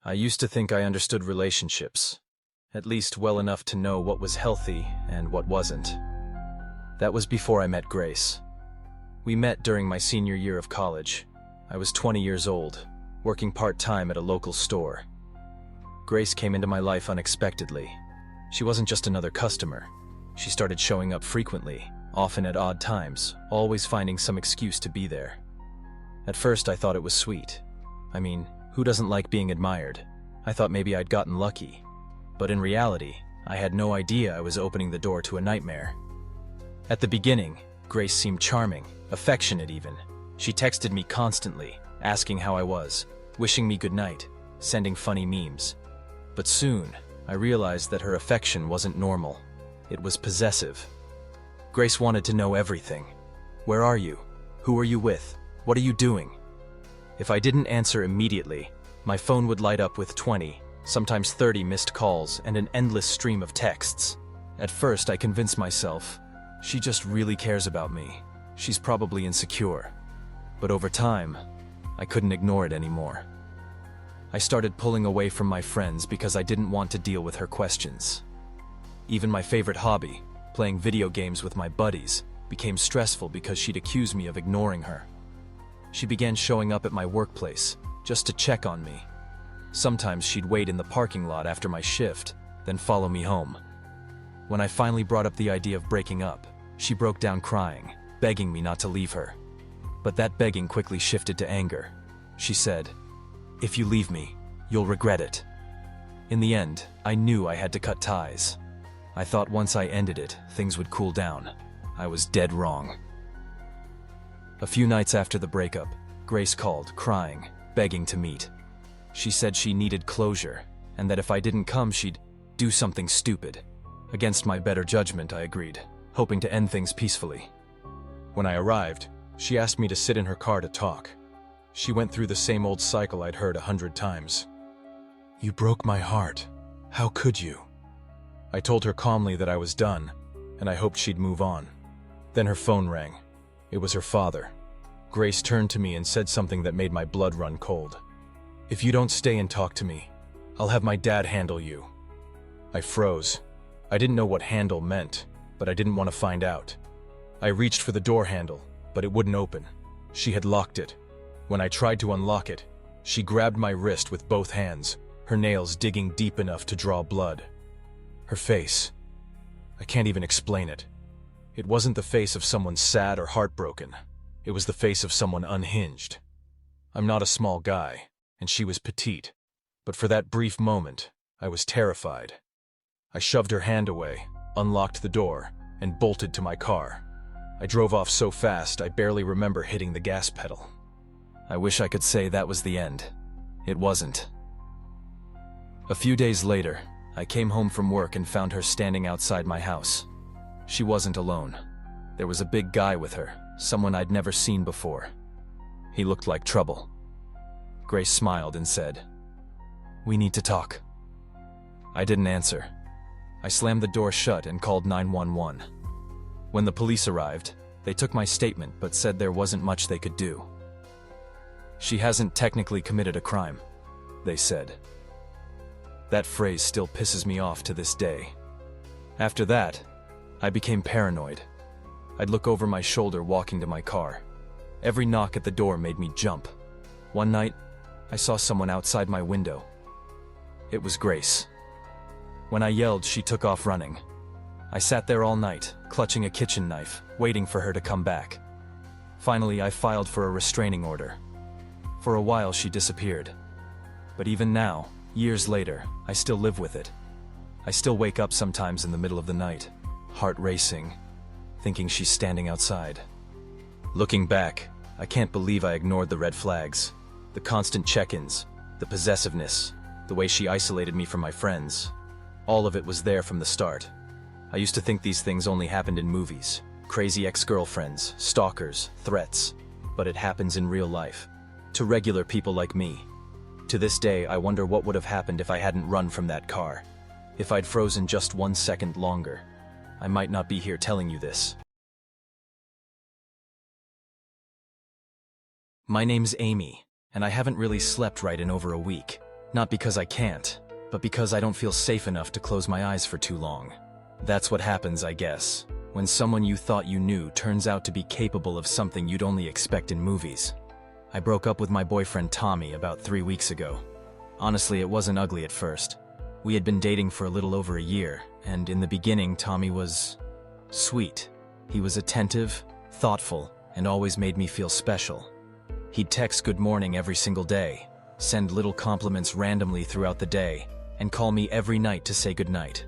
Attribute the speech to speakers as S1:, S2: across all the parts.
S1: I used to think I understood relationships, at least well enough to know what was healthy and what wasn't. That was before I met Grace. We met during my senior year of college. I was 20 years old, working part-time at a local store. Grace came into my life unexpectedly. She wasn't just another customer. She started showing up frequently, often at odd times, always finding some excuse to be there. At first I thought it was sweet. I mean, who doesn't like being admired? I thought maybe I'd gotten lucky. But in reality, I had no idea I was opening the door to a nightmare. At the beginning, Grace seemed charming, affectionate even. She texted me constantly, asking how I was, wishing me good night, sending funny memes. But soon, I realized that her affection wasn't normal. It was possessive. Grace wanted to know everything. Where are you? Who are you with? What are you doing? If I didn't answer immediately, my phone would light up with 20, sometimes 30 missed calls and an endless stream of texts. At first, I convinced myself, she just really cares about me. She's probably insecure. But over time, I couldn't ignore it anymore. I started pulling away from my friends because I didn't want to deal with her questions. Even my favorite hobby, playing video games with my buddies, became stressful because she'd accuse me of ignoring her. She began showing up at my workplace, just to check on me. Sometimes she'd wait in the parking lot after my shift, then follow me home. When I finally brought up the idea of breaking up, she broke down crying, begging me not to leave her. But that begging quickly shifted to anger. She said, "If you leave me, you'll regret it." In the end, I knew I had to cut ties. I thought once I ended it, things would cool down. I was dead wrong. A few nights after the breakup, Grace called, crying, begging to meet. She said she needed closure, and that if I didn't come, she'd do something stupid. Against my better judgment, I agreed, hoping to end things peacefully. When I arrived, she asked me to sit in her car to talk. She went through the same old cycle I'd heard 100 times. "You broke my heart. How could you?" I told her calmly that I was done, and I hoped she'd move on. Then her phone rang. It was her father. Grace turned to me and said something that made my blood run cold. "If you don't stay and talk to me, I'll have my dad handle you." I froze. I didn't know what handle meant, but I didn't want to find out. I reached for the door handle, but it wouldn't open. She had locked it. When I tried to unlock it, she grabbed my wrist with both hands, her nails digging deep enough to draw blood. Her face. I can't even explain it. It wasn't the face of someone sad or heartbroken. It was the face of someone unhinged. I'm not a small guy, and she was petite. But for that brief moment, I was terrified. I shoved her hand away, unlocked the door, and bolted to my car. I drove off so fast I barely remember hitting the gas pedal. I wish I could say that was the end. It wasn't. A few days later, I came home from work and found her standing outside my house. She wasn't alone. There was a big guy with her, someone I'd never seen before. He looked like trouble. Grace smiled and said, "We need to talk." I didn't answer. I slammed the door shut and called 911. When the police arrived, they took my statement but said there wasn't much they could do. "She hasn't technically committed a crime," they said. That phrase still pisses me off to this day. After that, I became paranoid. I'd look over my shoulder walking to my car. Every knock at the door made me jump. One night, I saw someone outside my window. It was Grace. When I yelled, she took off running. I sat there all night, clutching a kitchen knife, waiting for her to come back. Finally, I filed for a restraining order. For a while, she disappeared. But even now, years later, I still live with it. I still wake up sometimes in the middle of the night, heart racing, thinking she's standing outside. Looking back, I can't believe I ignored the red flags, the constant check-ins, the possessiveness, the way she isolated me from my friends. All of it was there from the start. I used to think these things only happened in movies, crazy ex-girlfriends, stalkers, threats, but it happens in real life, to regular people like me. To this day, I wonder what would have happened if I hadn't run from that car. If I'd frozen just 1 second longer, I might not be here telling you this. My name's Amy, and I haven't really slept right in over a week. Not because I can't, but because I don't feel safe enough to close my eyes for too long. That's what happens, I guess, when someone you thought you knew turns out to be capable of something you'd only expect in movies. I broke up with my boyfriend Tommy about 3 weeks ago. Honestly, it wasn't ugly at first. We had been dating for a little over a year, and in the beginning, Tommy was sweet. He was attentive, thoughtful, and always made me feel special. He'd text good morning every single day, send little compliments randomly throughout the day, and call me every night to say goodnight.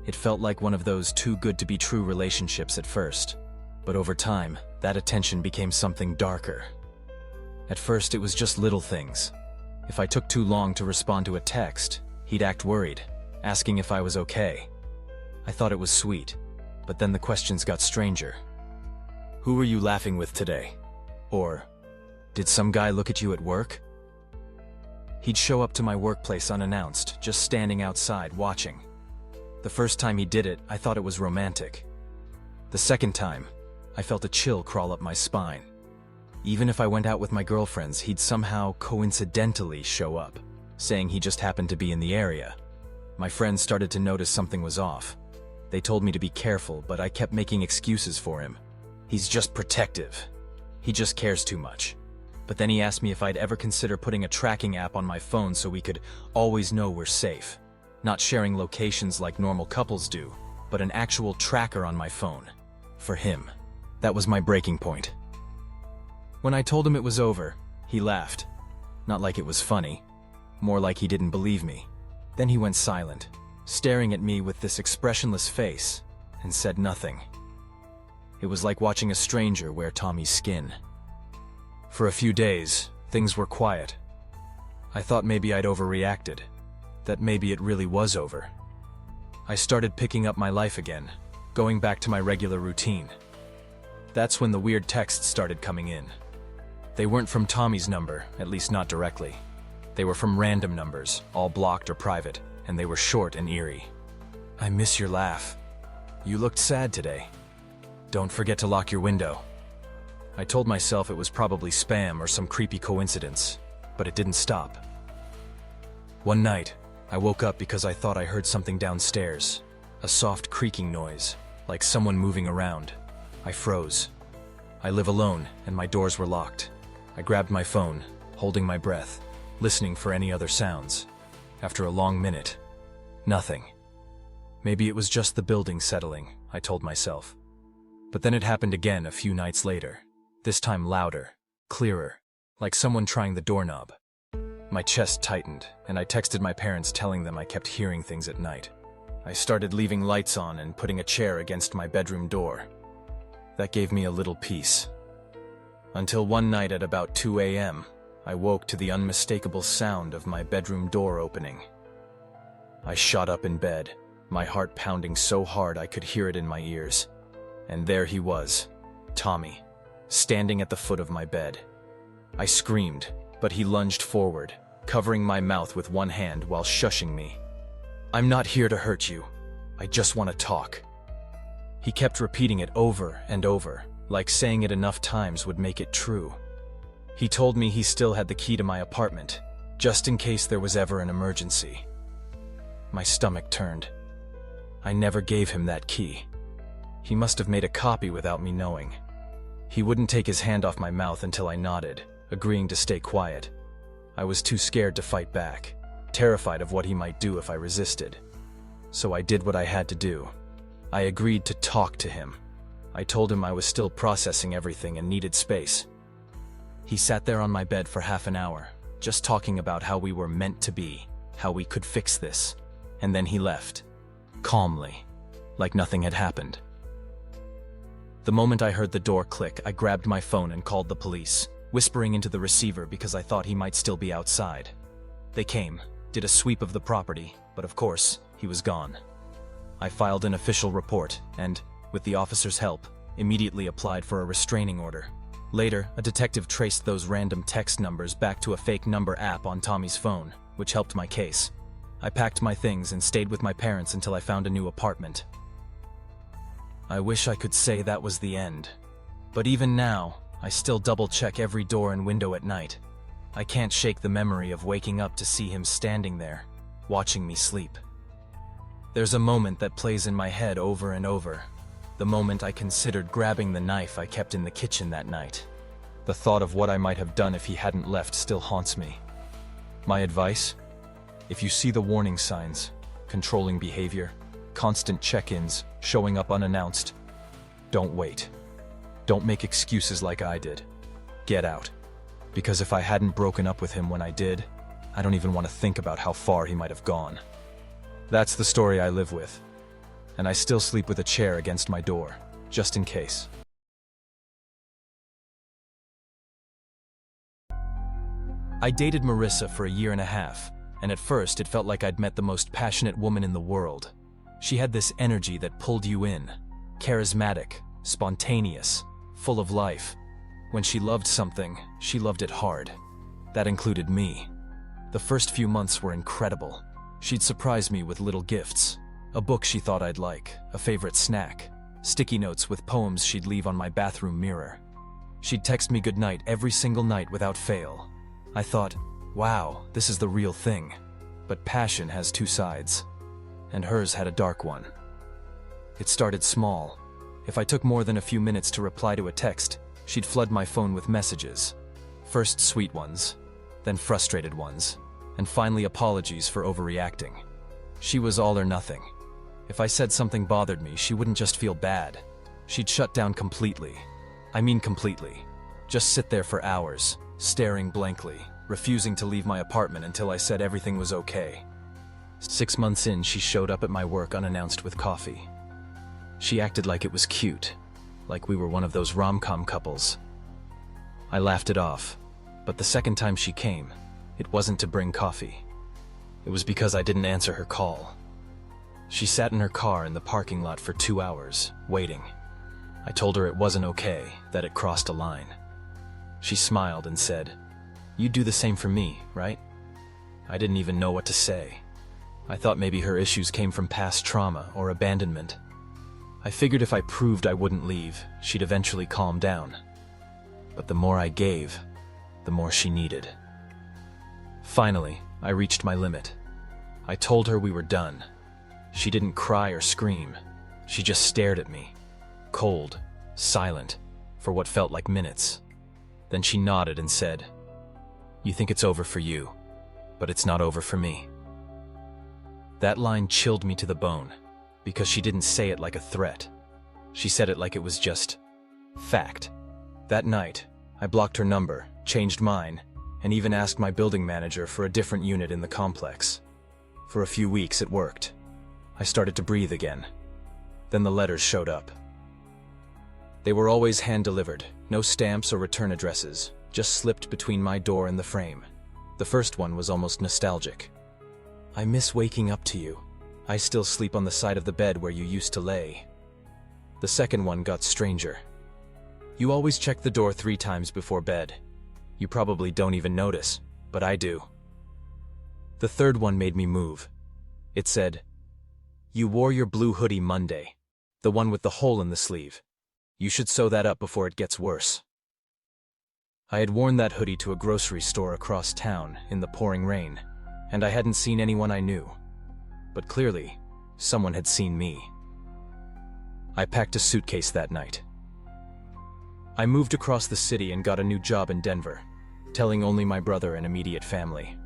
S1: It felt like one of those too good to be true relationships at first, but over time, that attention became something darker. At first, it was just little things. If I took too long to respond to a text, he'd act worried, asking if I was okay. I thought it was sweet, but then the questions got stranger. "Who were you laughing with today?" Or, "Did some guy look at you at work?" He'd show up to my workplace unannounced, just standing outside watching. The first time he did it, I thought it was romantic. The second time, I felt a chill crawl up my spine. Even if I went out with my girlfriends, he'd somehow coincidentally show up, saying he just happened to be in the area. My friends started to notice something was off. They told me to be careful, but I kept making excuses for him. "He's just protective. He just cares too much." But then he asked me if I'd ever consider putting a tracking app on my phone so we could always know we're safe. Not sharing locations like normal couples do, but an actual tracker on my phone. For him, that was my breaking point. When I told him it was over, he laughed. Not like it was funny, more like he didn't believe me. Then he went silent, staring at me with this expressionless face, and said nothing. It was like watching a stranger wear Tommy's skin. For a few days, things were quiet. I thought maybe I'd overreacted, that maybe it really was over. I started picking up my life again, going back to my regular routine. That's when the weird texts started coming in. They weren't from Tommy's number, at least not directly. They were from random numbers, all blocked or private, and they were short and eerie. "I miss your laugh. You looked sad today. Don't forget to lock your window." I told myself it was probably spam or some creepy coincidence, but it didn't stop. One night, I woke up because I thought I heard something downstairs, a soft creaking noise, like someone moving around. I froze. I live alone, and my doors were locked. I grabbed my phone, holding my breath, listening for any other sounds. After a long minute, nothing. Maybe it was just the building settling, I told myself. But then it happened again a few nights later, this time louder, clearer, like someone trying the doorknob. My chest tightened, and I texted my parents telling them I kept hearing things at night. I started leaving lights on and putting a chair against my bedroom door. That gave me a little peace. Until one night at about 2 a.m., I woke to the unmistakable sound of my bedroom door opening. I shot up in bed, my heart pounding so hard I could hear it in my ears. And there he was, Tommy, standing at the foot of my bed. I screamed, but he lunged forward, covering my mouth with one hand while shushing me. "I'm not here to hurt you. I just want to talk." He kept repeating it over and over, like saying it enough times would make it true. He told me he still had the key to my apartment, just in case there was ever an emergency. My stomach turned. I never gave him that key. He must have made a copy without me knowing. He wouldn't take his hand off my mouth until I nodded, agreeing to stay quiet. I was too scared to fight back, terrified of what he might do if I resisted. So I did what I had to do. I agreed to talk to him. I told him I was still processing everything and needed space. He sat there on my bed for half an hour, just talking about how we were meant to be, how we could fix this, and then he left, calmly, like nothing had happened. The moment I heard the door click, I grabbed my phone and called the police, whispering into the receiver because I thought he might still be outside. They came, did a sweep of the property, but of course, he was gone. I filed an official report and, with the officer's help, immediately applied for a restraining order. Later, a detective traced those random text numbers back to a fake number app on Tommy's phone, which helped my case. I packed my things and stayed with my parents until I found a new apartment. I wish I could say that was the end. But even now, I still double-check every door and window at night. I can't shake the memory of waking up to see him standing there, watching me sleep. There's a moment that plays in my head over and over. The moment I considered grabbing the knife I kept in the kitchen that night. The thought of what I might have done if he hadn't left still haunts me. My advice? If you see the warning signs, controlling behavior, constant check-ins, showing up unannounced, don't wait. Don't make excuses like I did. Get out. Because if I hadn't broken up with him when I did, I don't even want to think about how far he might have gone. That's the story I live with. And I still sleep with a chair against my door, just in case. I dated Marissa for a year and a half, and at first it felt like I'd met the most passionate woman in the world. She had this energy that pulled you in, charismatic, spontaneous, full of life. When she loved something, she loved it hard. That included me. The first few months were incredible. She'd surprise me with little gifts, a book she thought I'd like, a favorite snack, sticky notes with poems she'd leave on my bathroom mirror. She'd text me goodnight every single night without fail. I thought, wow, this is the real thing. But passion has two sides, and hers had a dark one. It started small. If I took more than a few minutes to reply to a text, she'd flood my phone with messages. First sweet ones, then frustrated ones, and finally apologies for overreacting. She was all or nothing. If I said something bothered me, she wouldn't just feel bad. She'd shut down completely. I mean completely. Just sit there for hours, staring blankly, refusing to leave my apartment until I said everything was okay. 6 months in, she showed up at my work unannounced with coffee. She acted like it was cute, like we were one of those rom-com couples. I laughed it off, but the second time she came, it wasn't to bring coffee. It was because I didn't answer her call. She sat in her car in the parking lot for 2 hours, waiting. I told her it wasn't okay, that it crossed a line. She smiled and said, "You'd do the same for me, right?" I didn't even know what to say. I thought maybe her issues came from past trauma or abandonment. I figured if I proved I wouldn't leave, she'd eventually calm down. But the more I gave, the more she needed. Finally, I reached my limit. I told her we were done. She didn't cry or scream. She just stared at me, cold, silent, for what felt like minutes. Then she nodded and said, "You think it's over for you, but it's not over for me." That line chilled me to the bone, because she didn't say it like a threat. She said it like it was just fact. That night, I blocked her number, changed mine, and even asked my building manager for a different unit in the complex. For a few weeks it worked. I started to breathe again. Then the letters showed up. They were always hand-delivered, no stamps or return addresses, just slipped between my door and the frame. The first one was almost nostalgic. "I miss waking up to you. I still sleep on the side of the bed where you used to lay." The second one got stranger. "You always check the door 3 times before bed. You probably don't even notice, but I do." The third one made me move. It said, "You wore your blue hoodie Monday, the one with the hole in the sleeve. You should sew that up before it gets worse." I had worn that hoodie to a grocery store across town in the pouring rain, and I hadn't seen anyone I knew. But clearly, someone had seen me. I packed a suitcase that night. I moved across the city and got a new job in Denver, telling only my brother and immediate family.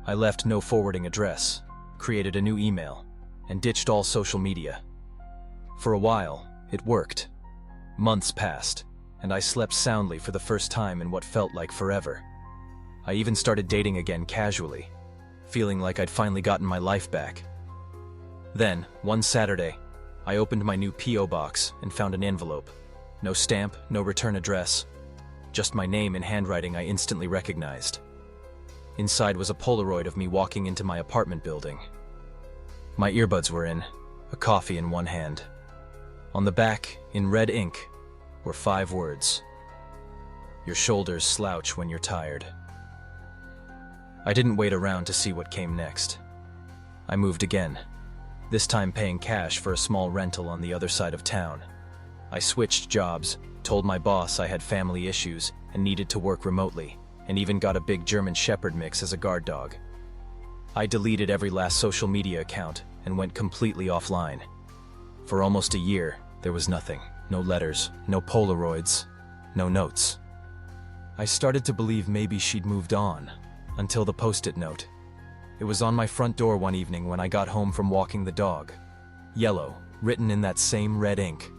S1: I left no forwarding address, created a new email, and ditched all social media. For a while, it worked. Months passed, and I slept soundly for the first time in what felt like forever. I even started dating again casually, feeling like I'd finally gotten my life back. Then, one Saturday, I opened my new P.O. box and found an envelope. No stamp, no return address, just my name in handwriting I instantly recognized. Inside was a Polaroid of me walking into my apartment building. My earbuds were in, a coffee in one hand. On the back, in red ink, were 5 words. "Your shoulders slouch when you're tired." I didn't wait around to see what came next. I moved again, this time paying cash for a small rental on the other side of town. I switched jobs, told my boss I had family issues and needed to work remotely, and even got a big German Shepherd mix as a guard dog. I deleted every last social media account and went completely offline. For almost a year, there was nothing. No letters, no Polaroids, no notes. I started to believe maybe she'd moved on, until the post-it note. It was on my front door one evening when I got home from walking the dog. Yellow, written in that same red ink.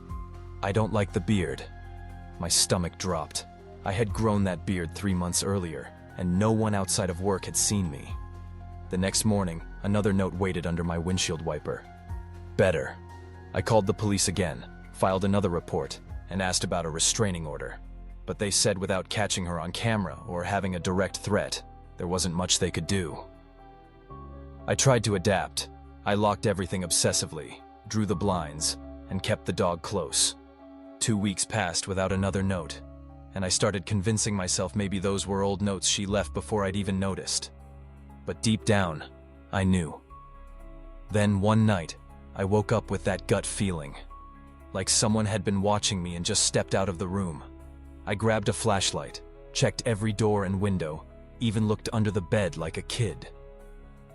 S1: I don't like the beard. My stomach dropped. I had grown that beard 3 months earlier, and no one outside of work had seen me. The next morning, another note waited under my windshield wiper. Better. I called the police again, filed another report, and asked about a restraining order. But they said without catching her on camera or having a direct threat, there wasn't much they could do. I tried to adapt. I locked everything obsessively, drew the blinds, and kept the dog close. 2 weeks passed without another note, and I started convincing myself maybe those were old notes she left before I'd even noticed. But deep down, I knew. Then one night, I woke up with that gut feeling, like someone had been watching me and just stepped out of the room. I grabbed a flashlight, checked every door and window, even looked under the bed like a kid.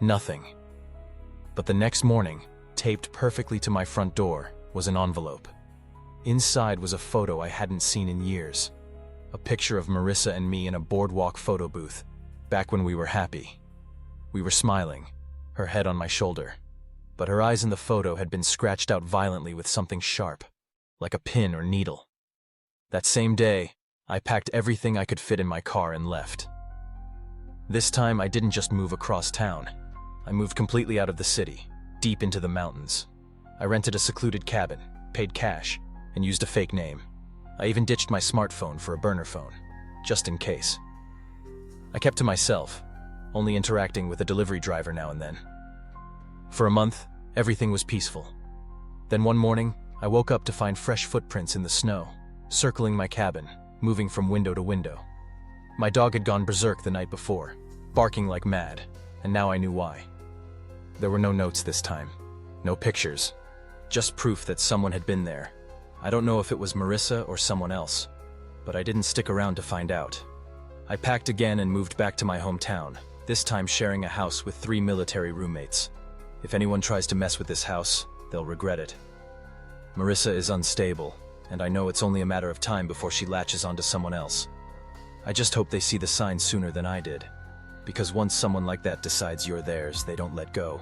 S1: Nothing. But the next morning, taped perfectly to my front door, was an envelope. Inside was a photo I hadn't seen in years. A picture of Marissa and me in a boardwalk photo booth, back when we were happy. We were smiling, her head on my shoulder. But her eyes in the photo had been scratched out violently with something sharp, like a pin or needle. That same day, I packed everything I could fit in my car and left. This time, I didn't just move across town. I moved completely out of the city, deep into the mountains. I rented a secluded cabin, paid cash, and used a fake name. I even ditched my smartphone for a burner phone, just in case. I kept to myself, only interacting with a delivery driver now and then. For a month, everything was peaceful. Then one morning, I woke up to find fresh footprints in the snow, circling my cabin, moving from window to window. My dog had gone berserk the night before, barking like mad, and now I knew why. There were no notes this time, no pictures, just proof that someone had been there. I don't know if it was Marissa or someone else, but I didn't stick around to find out. I packed again and moved back to my hometown, this time sharing a house with 3 military roommates. If anyone tries to mess with this house, they'll regret it. Marissa is unstable, and I know it's only a matter of time before she latches onto someone else. I just hope they see the signs sooner than I did, because once someone like that decides you're theirs, they don't let go.